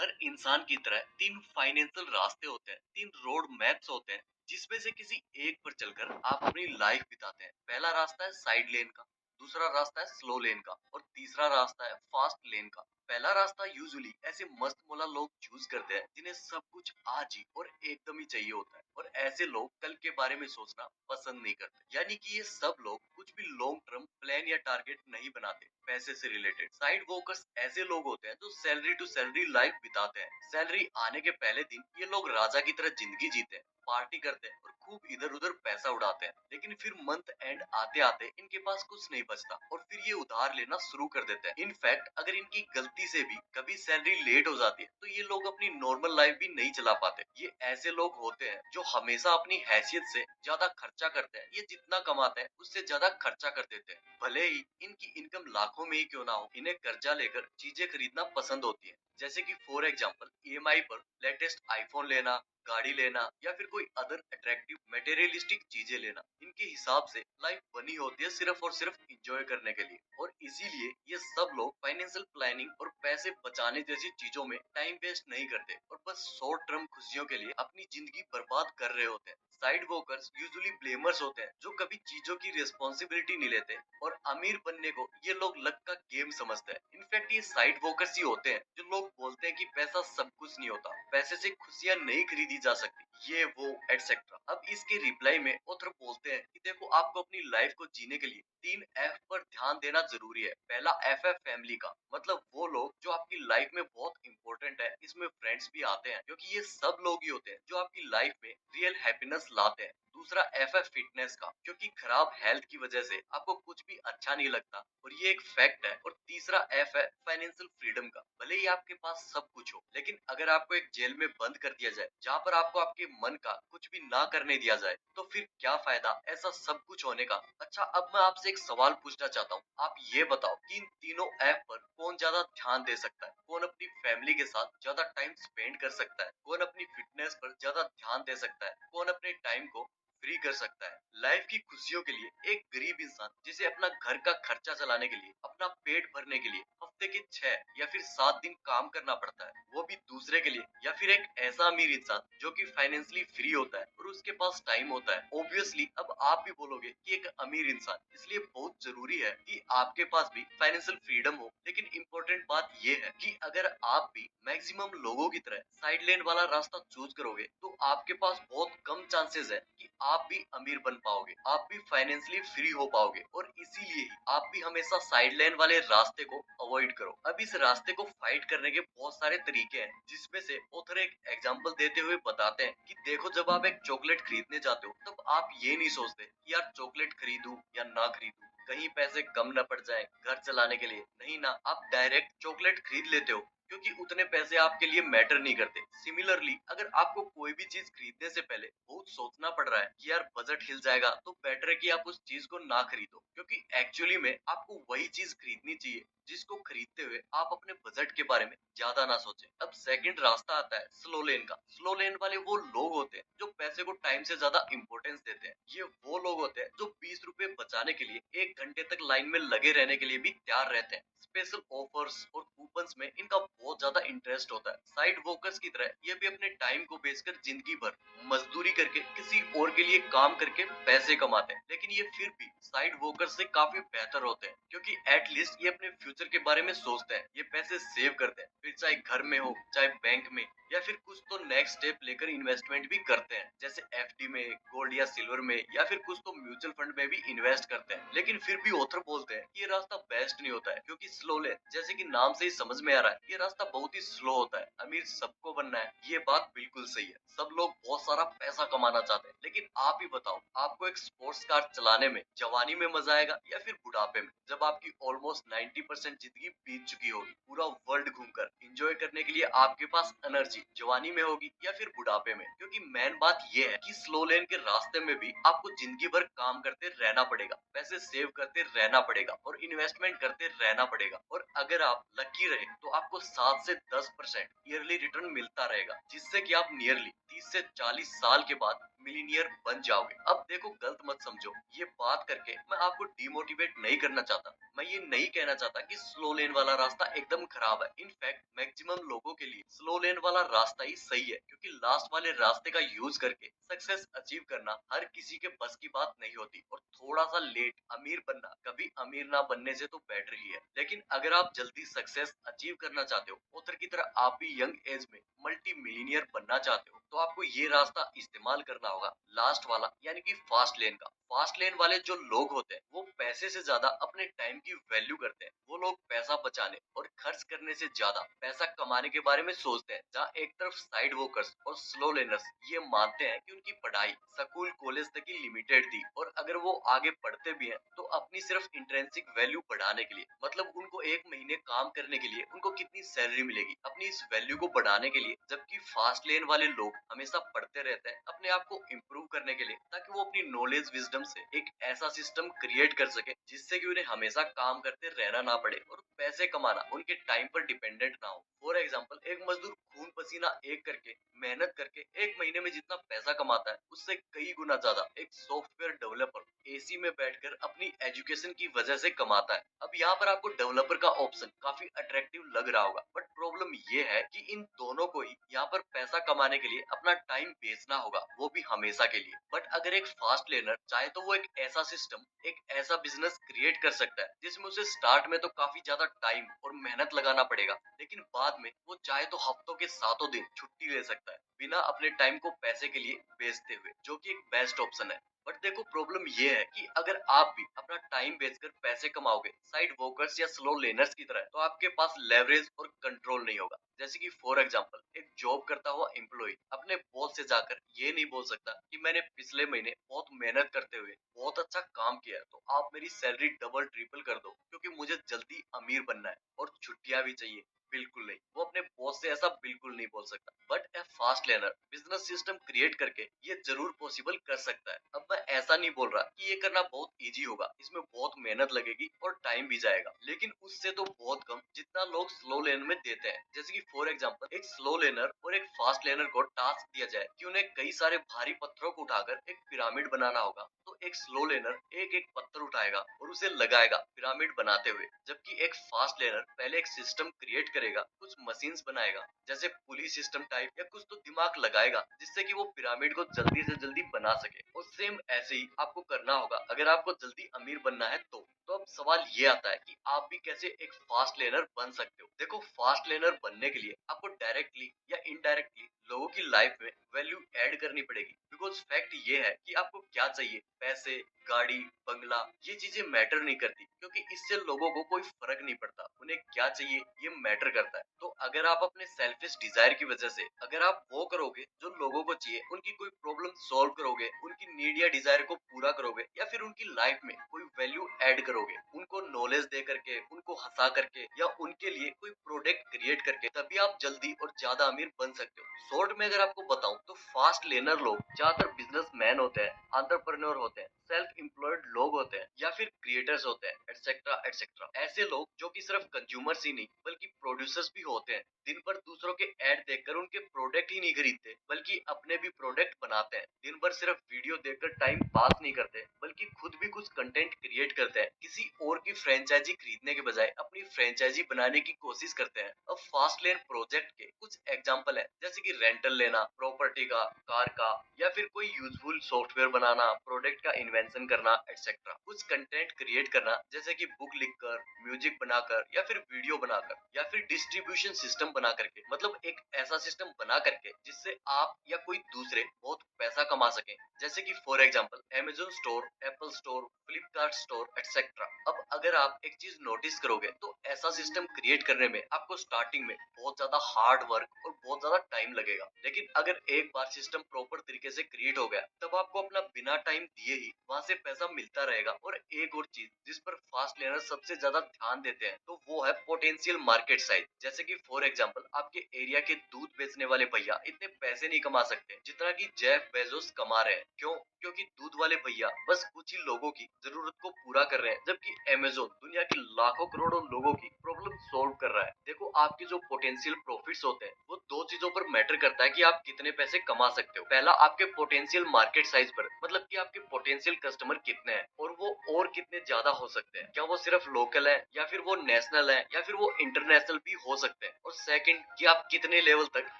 हर इंसान की तरह तीन फाइनेंशियल रास्ते होते हैं, तीन रोड मैप्स होते हैं, जिसमें से किसी एक पर चलकर आप अपनी लाइफ बिताते हैं। पहला रास्ता है साइड लेन का, दूसरा रास्ता है स्लो लेन का और तीसरा रास्ता है फास्ट लेन का। पहला रास्ता यूजुअली ऐसे मस्त मोला लोग चूज करते हैं जिन्हें सब कुछ आज ही और एकदम ही चाहिए होता है, और ऐसे लोग कल के बारे में सोचना पसंद नहीं करते। यानी कि ये सब लोग कुछ भी लॉन्ग टर्म प्लान या टारगेट नहीं बनाते पैसे से रिलेटेड। साइड वॉकर्स ऐसे लोग होते हैं जो सैलरी टू सैलरी लाइफ बिताते हैं। सैलरी आने के पहले दिन ये लोग राजा की तरह जिंदगी जीते हैं, पार्टी करते हैं और खूब इधर उधर पैसा उड़ाते हैं। लेकिन फिर मंथ एंड आते आते इनके पास कुछ नहीं बचता और फिर ये उधार लेना शुरू कर देते हैं। इनफैक्ट अगर इनकी गलती से भी कभी सैलरी लेट हो जाती है तो ये लोग अपनी नॉर्मल लाइफ भी नहीं चला पाते। ये ऐसे लोग होते हैं जो हमेशा अपनी हैसियत से ज्यादा खर्चा करते हैं। ये जितना कमाते हैं उससे ज्यादा खर्चा कर देते हैं, भले ही इनकी इनकम लाखों में ही क्यों ना हो। इन्हें कर्जा लेकर चीजें खरीदना पसंद होती है, जैसे कि फॉर एग्जांपल ईएमआई पर लेटेस्ट आईफोन लेना, गाड़ी लेना या फिर कोई अदर अट्रैक्टिव मटेरियलिस्टिक चीजें लेना। इनके हिसाब से लाइफ बनी होती है सिर्फ और सिर्फ इंजॉय करने के लिए, और इसीलिए ये सब लोग फाइनेंशियल प्लानिंग और पैसे बचाने जैसी चीजों में टाइम वेस्ट नहीं करते और बस शॉर्ट टर्म खुशियों के लिए अपनी जिंदगी बर्बाद कर रहे होते हैं। साइड वॉकर्स यूजुअली ब्लेमर्स होते हैं जो कभी चीजों की रिस्पॉन्सिबिलिटी नहीं लेते, और अमीर बनने को ये लोग लक का गेम समझते हैं। इनफैक्ट ये साइड वॉकर्स ही होते हैं जो लोग बोलते हैं कि पैसा सब कुछ नहीं होता, पैसे से खुशियां नहीं खरीदी जा सकती, ये वो एटसेट्रा। अब इसके रिप्लाई में ऑथर बोलते हैं कि देखो, आपको अपनी लाइफ को जीने के लिए 3 F पर ध्यान देना जरूरी है। पहला F है फैमिली का, मतलब वो लोग जो आपकी लाइफ में बहुत इंपॉर्टेंट है। इसमें फ्रेंड्स भी आते हैं क्योंकि ये सब लोग ही होते हैं जो आपकी लाइफ में रियल हैप्पीनेस लाते हैं। दूसरा F है फिटनेस का, क्योंकि खराब हेल्थ की वजह से आपको कुछ भी अच्छा नहीं लगता और ये एक फैक्ट है। और तीसरा F है फाइनेंशियल फ्रीडम का, भले ही आपके पास सब कुछ हो, लेकिन अगर आपको एक जेल में बंद कर दिया जाए जहाँ पर आपको आपके मन का कुछ भी ना करने दिया जाए, तो फिर क्या फायदा ऐसा सब कुछ होने का। अच्छा, अब मैं आपसे एक सवाल पूछना चाहता हूँ, आप ये बताओ कि इन तीनों F पर कौन ज्यादा ध्यान दे सकता है? कौन अपनी फैमिली के साथ ज्यादा टाइम स्पेंड कर सकता है? कौन अपनी फिटनेस पर ज्यादा ध्यान दे सकता है? कौन अपने टाइम को फ्री कर सकता है? लाइफ की खुशियों के लिए एक गरीब इंसान जिसे अपना घर का खर्चा चलाने के लिए, अपना पेट भरने के लिए हफ्ते के 6 या फिर 7 दिन काम करना पड़ता है, वो भी दूसरे के लिए, या फिर एक ऐसा अमीर इंसान जो कि फाइनेंशियली फ्री होता है और उसके पास टाइम होता है। ऑब्वियसली अब आप भी बोलोगे कि एक अमीर इंसान, इसलिए बहुत जरूरी है कि आपके पास भी फाइनेंशियल फ्रीडम हो। लेकिन इम्पोर्टेंट बात ये है कि अगर आप भी मैक्सिमम लोगों की तरह साइड लेन वाला रास्ता चूज करोगे तो आपके पास बहुत कम चांसेस है कि आप भी अमीर बन पाओगे, आप भी फाइनेंशियली फ्री हो पाओगे, और इसीलिए ही आप भी हमेशा साइड लाइन वाले रास्ते को अवॉइड करो। अब इस रास्ते को फाइट करने के बहुत सारे तरीके हैं, जिसमें से ऑथर एक एग्जांपल देते हुए बताते हैं कि देखो, जब आप एक चॉकलेट खरीदने जाते हो तब आप ये नहीं सोचते कि यार चॉकलेट खरीदूं या ना खरीदूं, कहीं पैसे कम न पड़ जाए घर चलाने के लिए। नहीं ना, आप डायरेक्ट चॉकलेट खरीद लेते हो क्योंकि उतने पैसे आपके लिए मैटर नहीं करते। सिमिलरली अगर आपको कोई भी चीज खरीदने से पहले बहुत सोचना पड़ रहा है कि यार बजट हिल जाएगा, तो बेटर है कि आप उस चीज को ना खरीदो, क्योंकि एक्चुअली में आपको वही चीज खरीदनी चाहिए जिसको खरीदते हुए आप अपने बजट के बारे में ज्यादा ना सोचें। अब सेकंड रास्ता आता है स्लो लेन का। स्लो लेन वाले वो लोग होते हैं जो पैसे को टाइम से ज्यादा इंपॉर्टेंस देते हैं। ये वो लोग होते हैं जो 20 रुपए बचाने के लिए 1 घंटे तक लाइन में लगे रहने के लिए भी तैयार रहते हैं। स्पेशल ऑफर्स और कूपन्स में इनका बहुत ज्यादा इंटरेस्ट होता है। साइड वॉकर्स की तरह ये भी अपने टाइम को बेचकर जिंदगी भर मजदूरी करके किसी और के लिए काम करके पैसे कमाते हैं, लेकिन ये फिर भी साइड वॉकर्स से काफी बेहतर होते हैं क्योंकि एटलीस्ट ये अपने फ्यूचर के बारे में सोचते हैं, ये पैसे सेव करते हैं, फिर चाहे घर में हो चाहे बैंक में, या फिर कुछ तो नेक्स्ट स्टेप लेकर इन्वेस्टमेंट भी करते हैं, जैसे एफडी में, गोल्ड या सिल्वर में, या फिर कुछ तो म्यूचुअल फंड में भी इन्वेस्ट करते हैं। लेकिन फिर भी ऑथर बोलते हैं कि ये रास्ता बेस्ट नहीं होता है, क्योंकि स्लो लेन, जैसे कि नाम से ही समझ में आ रहा है, ये रास्ता बहुत ही स्लो होता है। अमीर सबको बनना है, ये बात बिल्कुल सही है। सब लोग बहुत सारा पैसा कमाना चाहते हैं, लेकिन आप ही बताओ, आपको एक स्पोर्ट्स कार चलाने में जवानी में मजा आएगा या फिर बुढ़ापे में, जब आपकी ऑलमोस्ट 90% जिंदगी बीत चुकी होगी? पूरा वर्ल्ड घूमकर एंजॉय करने के लिए आपके पास एनर्जी जवानी में होगी या फिर बुढ़ापे में? क्योंकि मेन बात ये है कि स्लो लेन के रास्ते में भी आपको जिंदगी भर काम करते रहना पड़ेगा, पैसे सेव करते रहना पड़ेगा और इन्वेस्टमेंट करते रहना पड़ेगा, और अगर आप लकी रहे तो आपको 7 से 10% ईयरली रिटर्न मिलता रहेगा, जिससे कि आप नियरली 30 से 40 साल के बाद मिलीनियर बन जाओगे। अब देखो, गलत मत समझो, ये बात करके मैं आपको डिमोटिवेट नहीं करना चाहता। मैं ये नहीं कहना चाहता कि स्लो लेन वाला रास्ता एकदम खराब है। इनफैक्ट मैक्सिमम लोगों के लिए स्लो लेन वाला रास्ता ही सही है, क्योंकि लास्ट वाले रास्ते का यूज करके सक्सेस अचीव करना हर किसी के बस की बात नहीं होती, और थोड़ा सा लेट अमीर बनना कभी अमीर ना बनने से तो बेटर ही है। लेकिन अगर आप जल्दी सक्सेस अचीव करना चाहते हो, उधर की तरह आप भी यंग एज में मल्टी मिलीनियर बनना चाहते हो, तो आपको ये रास्ता इस्तेमाल करना होगा, लास्ट वाला, यानी कि फास्ट लेन का। फास्ट लेन वाले जो लोग होते हैं वो पैसे से ज्यादा अपने टाइम की वैल्यू करते हैं। वो लोग पैसा बचाने और खर्च करने से ज्यादा पैसा कमाने के बारे में सोचते हैं। जहाँ एक तरफ साइड वर्कर्स और स्लो लेनर्स ये मानते हैं कि उनकी पढ़ाई स्कूल कॉलेज तक ही लिमिटेड थी, और अगर वो आगे पढ़ते भी हैं तो अपनी सिर्फ इंट्रिंसिक वैल्यू बढ़ाने के लिए, मतलब उनको एक महीने काम करने के लिए उनको कितनी सैलरी मिलेगी, अपनी इस वैल्यू को बढ़ाने के लिए। जबकि फास्ट लेन वाले लोग हमेशा पढ़ते रहते हैं अपने आप को इम्प्रूव करने के लिए, ताकि वो अपनी नॉलेज विजडम से एक ऐसा सिस्टम क्रिएट कर सके जिससे कि उन्हें हमेशा काम करते रहना ना पड़े और पैसे कमाना उनके टाइम पर डिपेंडेंट ना हो। फॉर एग्जाम्पल, एक मजदूर खून पसीना एक करके मेहनत करके एक महीने में जितना पैसा कमाता है, उससे कई गुना ज्यादा एक सॉफ्टवेयर डेवलपर एसी में बैठकर अपनी एजुकेशन की वजह से कमाता है। अब यहाँ पर आपको डेवलपर का ऑप्शन काफी अट्रैक्टिव लग रहा होगा, बट प्रॉब्लम ये है कि इन दोनों को ही यहाँ पर पैसा कमाने के लिए अपना टाइम बेचना होगा, वो भी हमेशा के लिए। बट अगर एक फास्ट लेनर चाहे तो वो एक ऐसा सिस्टम, एक ऐसा बिजनेस क्रिएट कर सकता है जिसमें उसे स्टार्ट में तो काफी ज्यादा टाइम और मेहनत लगाना पड़ेगा, लेकिन बाद में वो चाहे तो हफ्तों के सातों दिन छुट्टी ले सकता है बिना अपने टाइम को पैसे के लिए बेचते हुए, जो कि एक बेस्ट ऑप्शन है। बट देखो, प्रॉब्लम ये है कि अगर आप भी अपना टाइम बेचकर पैसे कमाओगे साइड वॉकर्स या स्लो लेनर्स की तरह, तो आपके पास लेवरेज और कंट्रोल नहीं होगा। जैसे कि फॉर एग्जांपल, एक जॉब करता हुआ एम्प्लॉय अपने बॉस से जाकर ये नहीं बोल सकता कि मैंने पिछले महीने बहुत मेहनत करते हुए बहुत अच्छा काम किया है, तो आप मेरी सैलरी डबल ट्रिपल कर दो, क्योंकि मुझे जल्दी अमीर बनना है और छुट्टियां भी चाहिए। बिल्कुल नहीं, वो अपने बॉस से ऐसा बिल्कुल नहीं बोल सकता। But A fast learner business system create करके ये जरूर पॉसिबल कर सकता है। अब मैं ऐसा नहीं बोल रहा कि ये करना बहुत इजी होगा, इसमें बहुत मेहनत लगेगी और टाइम भी जाएगा, लेकिन उससे तो बहुत कम जितना लोग स्लो लेन में देते हैं। जैसे कि फॉर एग्जांपल, एक स्लो लेनर और एक फास्ट लेनर को टास्क दिया जाए कि उन्हें कई सारे भारी पत्थरों को उठाकर एक पिरामिड बनाना होगा, तो एक स्लो लेनर एक एक पत्थर उठाएगा और उसे लगाएगा पिरामिड बनाते हुए, जबकि एक फास्ट लेनर पहले एक सिस्टम क्रिएट करेगा, कुछ मशीन्स बनाएगा जैसे पुली सिस्टम टाइप, या कुछ तो दिमाग लगाएगा जिससे कि वो पिरामिड को जल्दी से जल्दी बना सके। और सेम ऐसे ही आपको करना होगा अगर आपको जल्दी अमीर बनना है तो अब सवाल ये आता है कि आप भी कैसे एक फास्ट लेनर बन सकते हो। देखो, फास्ट लेनर बनने के लिए आपको डायरेक्टली या इनडायरेक्टली लोगों की लाइफ में वैल्यू ऐड करनी पड़ेगी, बिकॉज फैक्ट ये है कि आपको क्या चाहिए, पैसे, गाड़ी, बंगला, ये चीजें मैटर नहीं करती, क्योंकि इससे लोगों को कोई फर्क नहीं पड़ता। उन्हें क्या चाहिए ये मैटर करता है। तो अगर आप अपने सेल्फिश डिजायर की वजह से अगर आप वो करोगे जो लोगों को चाहिए, उनकी कोई प्रॉब्लम सॉल्व करोगे, उनकी नीड या डिजायर को पूरा करोगे, या फिर उनकी लाइफ में कोई वैल्यू ऐड करोगे, उनको नॉलेज दे करके, उनको हंसा करके, या उनके लिए कोई प्रोडक्ट क्रिएट करके, तभी आप जल्दी और ज्यादा अमीर बन सकते हो। शॉर्ट में अगर आपको बताऊं तो फास्ट लेनर लोग ज्यादातर बिजनेसमैन होते हैं, एंटरप्रेन्योर होते हैं, सेल्फ एम्प्लॉयड लोग होते हैं, या फिर क्रिएटर्स होते हैं, एटसेट्रा एटसेट्रा। ऐसे लोग जो कि सिर्फ कंज्यूमर्स ही नहीं बल्कि प्रोड्यूसर्स भी होते हैं, दिन भर दूसरों के ऐड देखकर उनके प्रोडक्ट ही नहीं खरीदते बल्कि अपने भी प्रोडक्ट बनाते हैं। दिन भर सिर्फ वीडियो देखकर टाइम पास नहीं करते बल्कि खुद भी कुछ कंटेंट क्रिएट करते हैं। किसी और की फ्रेंचाइजी खरीदने के बजाय अपनी फ्रेंचाइजी बनाने की कोशिश करते हैं। अब फास्ट लेन प्रोजेक्ट के कुछ एग्जांपल है, जैसे कि रेंटल लेना, प्रॉपर्टी का, कार का, या फिर कोई यूजफुल सॉफ्टवेयर बनाना, प्रोडक्ट का इन्वेंशन करना एटसेट्रा। कुछ कंटेंट क्रिएट करना जैसे कि बुक लिखकर, म्यूजिक बनाकर, या फिर वीडियो बनाकर, या फिर डिस्ट्रीब्यूशन सिस्टम बना करके, मतलब एक ऐसा सिस्टम बना करके जिससे आप या कोई दूसरे बहुत पैसा कमा सके, जैसे कि for example Amazon store, Apple store, Flipkart store etcetera. अब अगर आप एक चीज नोटिस करोगे तो ऐसा सिस्टम क्रिएट करने में आपको स्टार्टिंग में बहुत ज्यादा हार्ड वर्क और बहुत ज्यादा टाइम लगेगा, लेकिन अगर एक बार सिस्टम प्रॉपर तरीके से क्रिएट हो गया तब आपको अपना बिना टाइम दिए ही वहां से पैसा मिलता रहेगा। और एक और चीज जिस पर फास्ट लेनर सबसे ज्यादा ध्यान देते हैं तो वो है पोटेंशियल मार्केट साइज। जैसे कि फॉर एग्जांपल आपके एरिया के दूध बेचने वाले भैया इतने पैसे नहीं कमा सकते जितना कि जेफ बेजोस कमा रहे हैं। क्यों? क्योंकि दूध वाले भैया बस कुछ ही लोगों की जरूरत को पूरा कर रहे हैं, जबकि अमेज़न दुनिया की लाखों करोड़ों लोगों की प्रॉब्लम सॉल्व कर रहा है। देखो, आपके जो पोटेंशियल प्रॉफिट्स होते हैं वो दो चीजों पर मैटर करता है कि आप कितने पैसे कमा सकते हो। पहला, आपके पोटेंशियल मार्केट साइज पर, मतलब कि आपके पोटेंशियल कस्टमर कितने हैं और वो और कितने ज्यादा हो सकते हैं। क्या वो सिर्फ लोकल है या फिर वो नेशनल है या फिर वो इंटरनेशनल भी हो सकते हैं। और सेकंड, कि आप कितने लेवल तक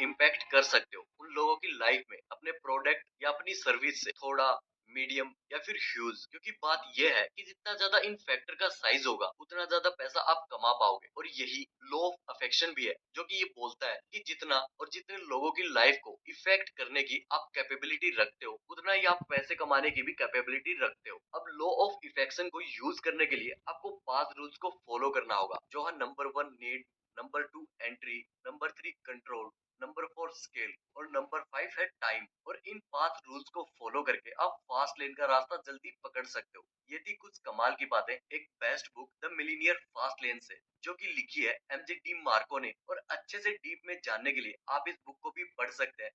इम्पैक्ट कर सकते हो उन लोगों की लाइफ में अपने प्रोडक्ट या अपनी सर्विस से, थोड़ा, मीडियम या फिर ह्यूज। क्योंकि बात यह है कि जितना ज्यादा इन फैक्टर का साइज होगा उतना ज्यादा पैसा आप कमा पाओगे। और यही लॉ ऑफ अफेक्शन भी है, जो कि ये बोलता है कि जितना और जितने लोगों की लाइफ को इफेक्ट करने की आप कैपेबिलिटी रखते हो उतना ही आप पैसे कमाने की भी कैपेबिलिटी रखते हो। अब लॉ ऑफ इफेक्शन को यूज करने के लिए आपको 5 रूल्स को फॉलो करना होगा, जो है number 1 need, number 2 entry, number 3 control, number 4 scale और नंबर 5 है टाइम। और इन 5 रूल्स को फॉलो करके आप फास्ट लेन का रास्ता जल्दी पकड़ सकते हो। ये थी कुछ कमाल की बातें एक best book the millionaire fast lane से, जो कि लिखी है एमजे डी मार्को ने। और अच्छे से डीप में जानने के लिए आप इस बुक को भी पढ़ सकते हैं।